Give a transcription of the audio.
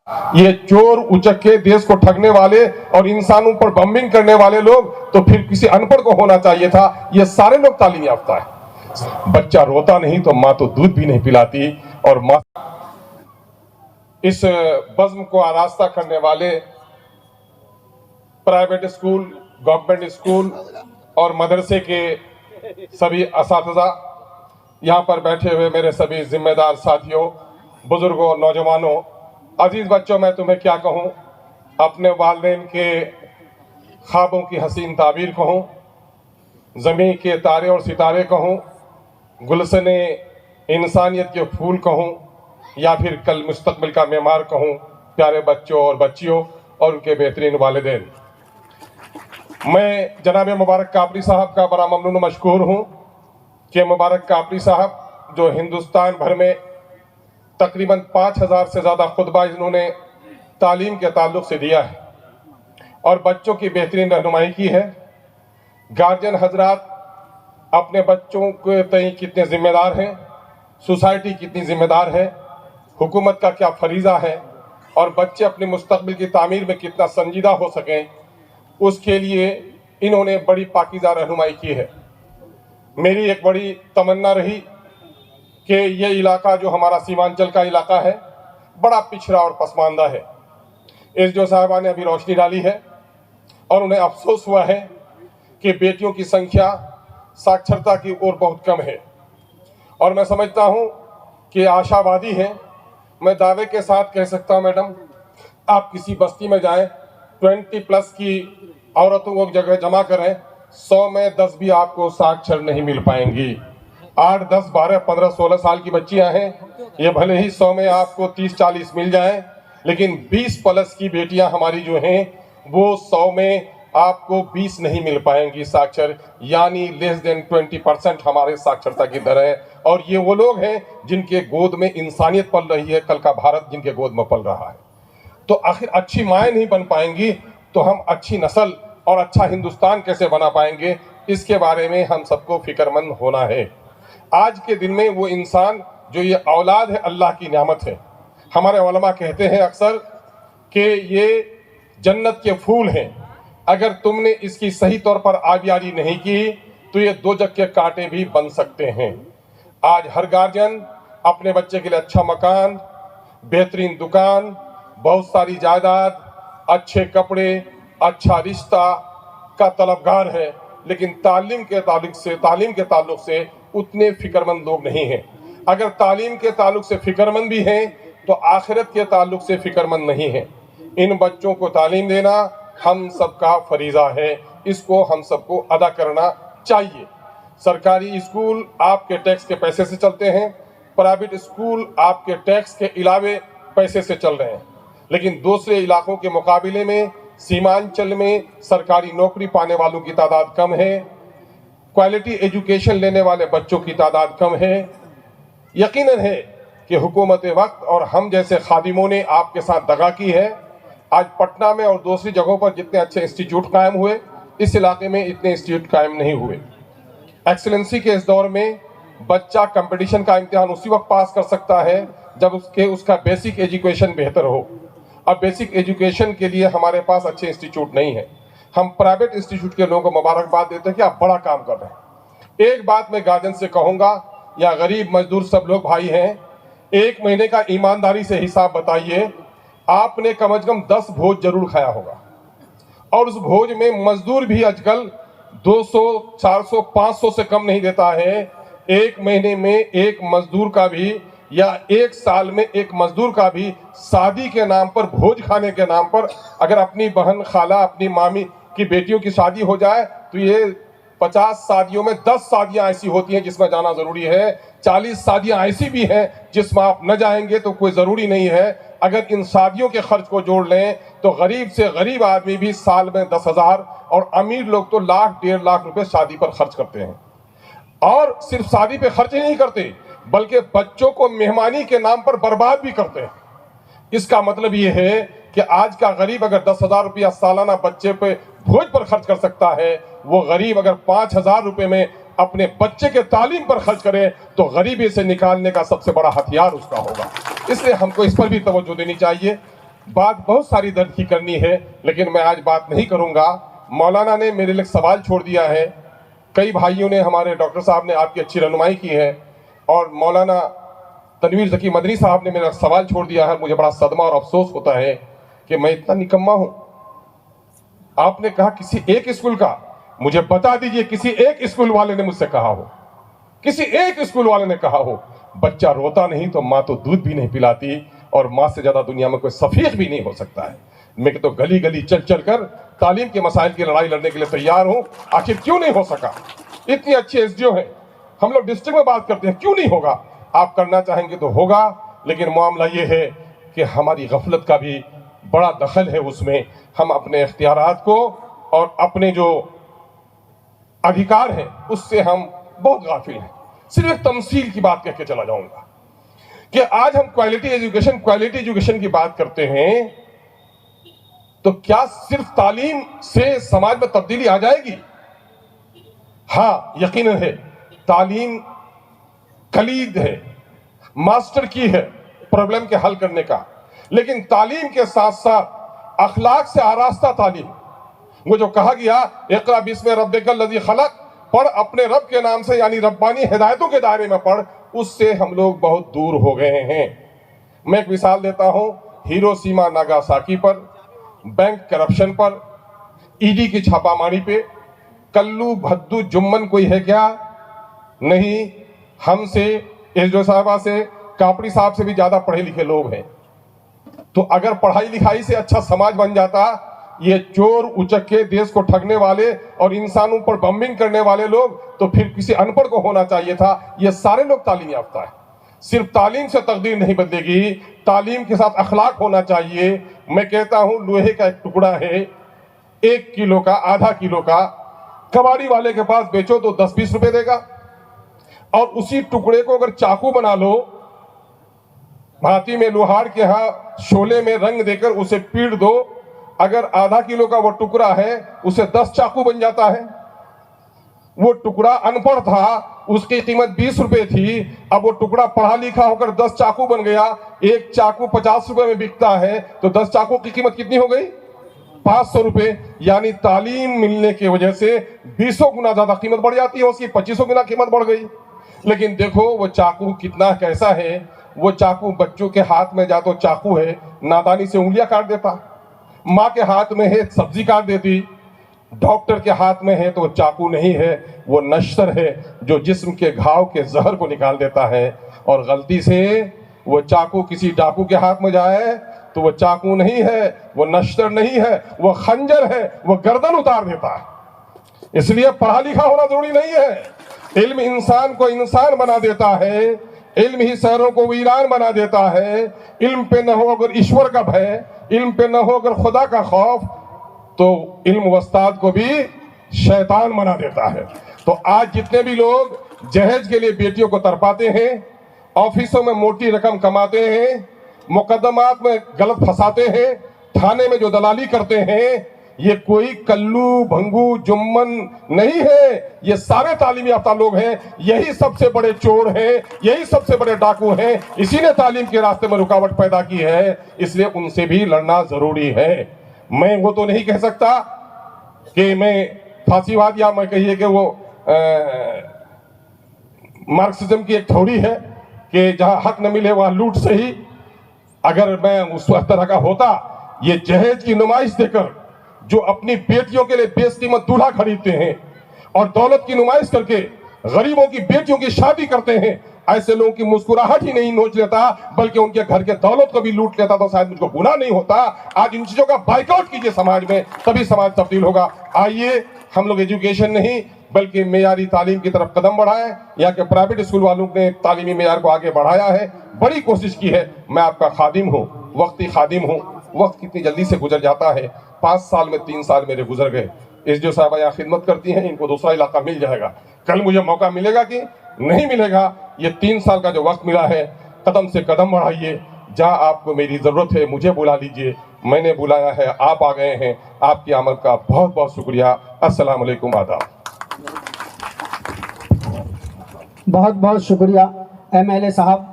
یہ چور اچکے دیش کو ٹھگنے والے اور انسانوں پر بمبنگ کرنے والے لوگ تو پھر کسی ان پڑھ کو ہونا چاہیے تھا. یہ سارے لوگ تعلیم یافتہ ہیں. بچہ روتا نہیں تو ماں تو دودھ بھی نہیں پلاتی. اور ماں اس بزم کو آراستہ کرنے والے پرائیویٹ اسکول، گورنمنٹ اسکول اور مدرسے کے سبھی اساتذہ، یہاں پر بیٹھے ہوئے میرے سبھی ذمہ دار ساتھیوں، بزرگوں، نوجوانوں، عزیز بچوں، میں تمہیں کیا کہوں؟ اپنے والدین کے خوابوں کی حسین تعبیر کہوں، زمین کے تارے اور ستارے کہوں، گلشن انسانیت کے پھول کہوں، یا پھر کل مستقبل کا معمار کہوں، پیارے بچوں اور بچیوں اور ان کے بہترین والدین، میں جناب مبارک کاپڑی صاحب کا بڑا ممنون و مشکور ہوں کہ مبارک کاپڑی صاحب جو ہندوستان بھر میں تقریباً 5000 سے زیادہ خطبہ انہوں نے تعلیم کے تعلق سے دیا ہے اور بچوں کی بہترین رہنمائی کی ہے. گارجین حضرات اپنے بچوں کے تئیں کتنے ذمہ دار ہیں، سوسائٹی کتنی ذمہ دار ہے، حکومت کا کیا فریضہ ہے، اور بچے اپنے مستقبل کی تعمیر میں کتنا سنجیدہ ہو سکیں، اس کے لیے انہوں نے بڑی پاکیزہ رہنمائی کی ہے. میری ایک بڑی تمنا رہی کہ یہ علاقہ جو ہمارا سیمانچل کا علاقہ ہے بڑا پچھڑا اور پسماندہ ہے. اس جو صاحبہ نے ابھی روشنی ڈالی ہے اور انہیں افسوس ہوا ہے کہ بیٹیوں کی سنکھیا ساکشرتا کی اور بہت کم ہے، اور میں سمجھتا ہوں کہ آشا وادی ہے. میں دعوے کے ساتھ کہہ سکتا ہوں میڈم، آپ کسی بستی میں جائیں، 20+ کی عورتوں کو جگہ جمع کریں، 100 میں 10 بھی آپ کو ساکشر نہیں مل پائیں گی. 8، 10، 12، 15، 16 سال کی بچیاں ہیں، یہ بھلے ہی 100 میں آپ کو 30-40 مل جائیں، لیکن 20+ کی بیٹیاں ہماری جو ہیں وہ 100 میں آپ کو 20 نہیں مل پائیں گی ساکشر، یعنی لیس دین 20% ہمارے ساکشرتا کی در ہے. اور یہ وہ لوگ ہیں جن کے گود میں انسانیت پل رہی ہے، کل کا بھارت جن کے گود میں پل رہا ہے. تو آخر اچھی مائیں نہیں بن پائیں گی تو ہم اچھی نسل اور اچھا ہندوستان کیسے بنا پائیں گے؟ اس کے بارے میں ہم سب کو فکر مند ہونا ہے. آج کے دن میں وہ انسان جو یہ اولاد ہے اللہ کی نعمت ہے. ہمارے علماء کہتے ہیں اکثر کہ یہ جنت کے پھول ہیں، اگر تم نے اس کی صحیح طور پر آبیاری نہیں کی تو یہ دوزخ کے کانٹے بھی بن سکتے ہیں. آج ہر گارجین اپنے بچے کے لیے اچھا مکان، بہترین دکان، بہت ساری جائیداد، اچھے کپڑے، اچھا رشتہ کا طلبگار ہے، لیکن تعلیم کے تعلق سے اتنے فکر مند لوگ نہیں ہیں. اگر تعلیم کے تعلق سے فکر مند بھی ہیں تو آخرت کے تعلق سے فکر مند نہیں ہیں. ان بچوں کو تعلیم دینا ہم سب کا فریضہ ہے، اس کو ہم سب کو ادا کرنا چاہیے. سرکاری اسکول آپ کے ٹیکس کے پیسے سے چلتے ہیں، پرائیویٹ اسکول آپ کے ٹیکس کے علاوہ پیسے سے چل رہے ہیں، لیکن دوسرے علاقوں کے مقابلے میں سیمانچل میں سرکاری نوکری پانے والوں کی تعداد کم ہے، کوالٹی ایجوکیشن لینے والے بچوں کی تعداد کم ہے. یقیناً ہے کہ حکومت وقت اور ہم جیسے خادموں نے آپ کے ساتھ دغا کی ہے. آج پٹنہ میں اور دوسری جگہوں پر جتنے اچھے انسٹیٹیوٹ قائم ہوئے، اس علاقے میں اتنے انسٹیٹیوٹ قائم نہیں ہوئے. ایکسلنسی کے اس دور میں بچہ کمپٹیشن کا امتحان اسی وقت پاس کر سکتا ہے جب اس کا بیسک ایجوکیشن بہتر ہو. اب بیسک ایجوکیشن کے لیے ہمارے پاس اچھے انسٹیٹیوٹ نہیں ہیں. ہم پرائیویٹ انسٹیٹیوٹ کے لوگوں کو مبارکباد دیتے ہیں کہ آپ بڑا کام کر رہے ہیں. ایک بات میں گارجن سے کہوں گا، یا غریب مزدور سب لوگ بھائی ہیں، 1 مہینے کا ایمانداری سے حساب بتائیے، آپ نے کم از کم 10 بھوج ضرور کھایا ہوگا، اور اس بھوج میں مزدور بھی آج کل 200، 400، 500 سے کم نہیں دیتا ہے. 1 مہینے میں ایک مزدور کا بھی یا 1 سال میں ایک مزدور کا بھی شادی کے نام پر، بھوج کھانے کے نام پر، اگر اپنی بہن، خالہ، اپنی مامی کی بیٹیوں کی شادی ہو جائے تو یہ 50 شادیوں میں 10 شادیاں ایسی ہوتی ہیں جس میں جانا ضروری ہے. 40 شادیاں ایسی بھی ہیں جس میں آپ نہ جائیں گے تو کوئی ضروری نہیں ہے. اگر ان شادیوں کے خرچ کو جوڑ لیں تو غریب سے غریب آدمی بھی سال میں 10,000، اور امیر لوگ تو 1,00,000 1.5 لاکھ روپے شادی پر خرچ کرتے ہیں. اور صرف شادی پہ خرچ نہیں کرتے بلکہ بچوں کو مہمانی کے نام پر برباد بھی کرتے ہیں. اس کا مطلب یہ ہے کہ آج کا غریب اگر 10,000 روپیہ سالانہ بچے پہ بھوج پر خرچ کر سکتا ہے، وہ غریب اگر 5,000 روپے میں اپنے بچے کے تعلیم پر خرچ کرے تو غریبی سے نکالنے کا سب سے بڑا ہتھیار اس کا ہوگا. اس لیے ہم کو اس پر بھی توجہ دینی چاہیے. بات بہت ساری درد کی کرنی ہے لیکن میں آج بات نہیں کروں گا. مولانا نے میرے لیے سوال چھوڑ دیا ہے. کئی بھائیوں نے, ہمارے ڈاکٹر صاحب نے آپ کی اچھی رہنمائی کی ہے, اور مولانا تنویر ذکی مدنی صاحب نے میرا سوال چھوڑ دیا ہے. مجھے بڑا صدمہ اور افسوس ہوتا ہے کہ میں اتنا نکما ہوں. آپ نے کہا کسی ایک اسکول کا, مجھے بتا دیجئے کسی ایک اسکول والے نے مجھ سے کہا ہو, کسی ایک اسکول والے نے کہا ہو بچہ روتا نہیں تو ماں تو دودھ بھی نہیں پلاتی, اور ماں سے زیادہ دنیا میں کوئی سفیق بھی نہیں ہو سکتا ہے. میں تو گلی گلی چل چل کر تعلیم کے مسائل کی لڑائی لڑنے کے لیے تیار ہوں. آخر کیوں نہیں ہو سکا؟ اتنی اچھی ایس ڈی او ہیں, ہم لوگ ڈسٹرکٹ میں بات کرتے ہیں, کیوں نہیں ہوگا؟ آپ کرنا چاہیں گے تو ہوگا, لیکن معاملہ یہ ہے کہ ہماری غفلت کا بھی بڑا دخل ہے اس میں. ہم اپنے اختیارات کو اور اپنے جو ادھیکار ہیں اس سے ہم بہت غافل ہیں. صرف ایک تمثیل کی بات کہہ کے چلا جاؤں گا کہ آج ہم کوالٹی ایجوکیشن کی بات کرتے ہیں, تو کیا صرف تعلیم سے سماج میں تبدیلی آ جائے گی؟ ہاں یقیناً ہے, تعلیم کلید ہے, ماسٹر کی ہے پرابلم کے حل کرنے کا, لیکن تعلیم کے ساتھ ساتھ اخلاق سے آراستہ تعلیم. وہ جو کہا گیا اقرا بسم ربک الذی خلق, پڑھ اپنے رب کے نام سے, یعنی ربانی ہدایتوں کے دائرے میں پڑھ, اس سے ہم لوگ بہت دور ہو گئے ہیں. میں ایک مثال دیتا ہوں, ہیروشیما ناگاساکی پر, بینک کرپشن پر, ای ڈی کی چھاپہ ماری پہ. کلو بھدو جمن کوئی ہے کیا؟ نہیں. ہم سے, ایس ڈی او صاحبہ سے, کاپڑی صاحب سے بھی زیادہ پڑھے لکھے لوگ ہیں. تو اگر پڑھائی لکھائی سے اچھا سماج بن جاتا, یہ چور اچکے دیش کو ٹھگنے والے اور انسانوں پر بمبنگ کرنے والے لوگ, تو پھر کسی ان پڑھ کو ہونا چاہیے تھا. یہ سارے لوگ تعلیم یافتہ ہیں. صرف تعلیم سے تقدیر نہیں بدلے گی, تعلیم کے ساتھ اخلاق ہونا چاہیے. میں کہتا ہوں لوہے کا ایک ٹکڑا ہے 1 کلو کا, آدھا کلو کا, کباڑی والے کے پاس بیچو تو 10-20 روپے دے گا, اور اسی ٹکڑے کو اگر چاقو بنا لو, بھاتی میں لوہار کے ہاں شولے میں رنگ دے کر اسے پیڑ دو, اگر آدھا کلو کا وہ ٹکڑا ہے اسے 10 چاقو بن جاتا ہے. وہ ٹکڑا ان پڑھ تھا, اس کی قیمت 20 روپے تھی, اب وہ ٹکڑا پڑھا لکھا ہو کر 10 چاقو بن گیا. ایک چاقو 50 روپے میں بکتا ہے, تو 10 چاقو کی قیمت کتنی ہو گئی؟ 500 روپے. یعنی تعلیم ملنے کی وجہ سے 20 گنا زیادہ قیمت بڑھ جاتی ہے, اس کی 25 گنا قیمت بڑھ گئی. لیکن دیکھو وہ چاقو کتنا کیسا ہے. وہ چاقو بچوں کے ہاتھ میں جا تو چاقو ہے, نادانی سے انگلیاں کاٹ دیتا. ماں کے ہاتھ میں ہے سبزی کاٹ دیتی. ڈاکٹر کے ہاتھ میں ہے تو وہ چاقو نہیں ہے, وہ نشتر ہے جو جسم کے گھاؤ کے زہر کو نکال دیتا ہے. اور غلطی سے وہ چاقو کسی ڈاکو کے ہاتھ میں جائے تو وہ چاقو نہیں ہے, وہ نشتر نہیں ہے, وہ خنجر ہے, وہ گردن اتار دیتا ہے. اس لیے پڑھا لکھا ہونا ضروری نہیں ہے. علم انسان کو انسان بنا دیتا ہے, علم ہی شہروں کو ویران بنا دیتا ہے. علم پہ نہ ہو اگر ایشور کا بھے, علم پہ نہ ہو اگر خدا کا خوف, تو علم استاد کو بھی شیطان بنا دیتا ہے. تو آج جتنے بھی لوگ جہیز کے لیے بیٹیوں کو تڑپاتے ہیں, آفیسوں میں موٹی رقم کماتے ہیں, مقدمات میں غلط پھنساتے ہیں, تھانے میں جو دلالی کرتے ہیں, یہ کوئی کلو بھنگو جمن نہیں ہے, یہ سارے تعلیم یافتہ لوگ ہیں. یہی سب سے بڑے چور ہیں, یہی سب سے بڑے ڈاکو ہیں. اسی نے تعلیم کے راستے میں رکاوٹ پیدا کی ہے, اس لیے ان سے بھی لڑنا ضروری ہے. میں وہ تو نہیں کہہ سکتا کہ میں پھانسی واد, یا میں کہیے کہ وہ مارکسزم کی ایک تھوڑی ہے کہ جہاں حق نہ ملے وہاں لوٹ صحیح. اگر میں اس طرح کا ہوتا, یہ جہیز کی نمائش دے کر جو اپنی بیٹیوں کے لیے بیس قیمت دولہا خریدتے ہیں اور دولت کی نمائش کر کے غریبوں کی بیٹیوں کی شادی کرتے ہیں, ایسے لوگوں کی مسکراہٹ ہی نہیں نوچ لیتا بلکہ ان کے گھر کے دولت کو بھی لوٹ لیتا, تو شاید مجھ کو گناہ نہیں ہوتا. آج ان چیزوں کا بائیکاٹ کیجئے سماج میں, تبھی سماج تبدیل ہوگا. آئیے ہم لوگ ایجوکیشن نہیں بلکہ معیاری تعلیم کی طرف قدم بڑھائیں. یہاں کے پرائیویٹ اسکول والوں نے تعلیمی معیار کو آگے بڑھایا ہے, بڑی کوشش کی ہے. میں آپ کا خادم ہوں, وقتی خادم ہوں. وقت کتنی جلدی سے گزر جاتا ہے. 5 سال میں 3 سال میرے گزر گئے. اس جو صاحبہ یہاں خدمت کرتی ہیں, ان کو دوسرا علاقہ مل جائے گا. کل مجھے موقع ملے گا کہ نہیں ملے گا. یہ 3 سال کا جو وقت ملا ہے, قدم سے قدم بڑھائیے. جہاں آپ کو میری ضرورت ہے مجھے بلا لیجئے. میں نے بلایا ہے, آپ آ گئے ہیں. آپ کی آمد کا بہت بہت شکریہ. السلام علیکم, آداب. بہت بہت شکریہ ایم ایل اے صاحب.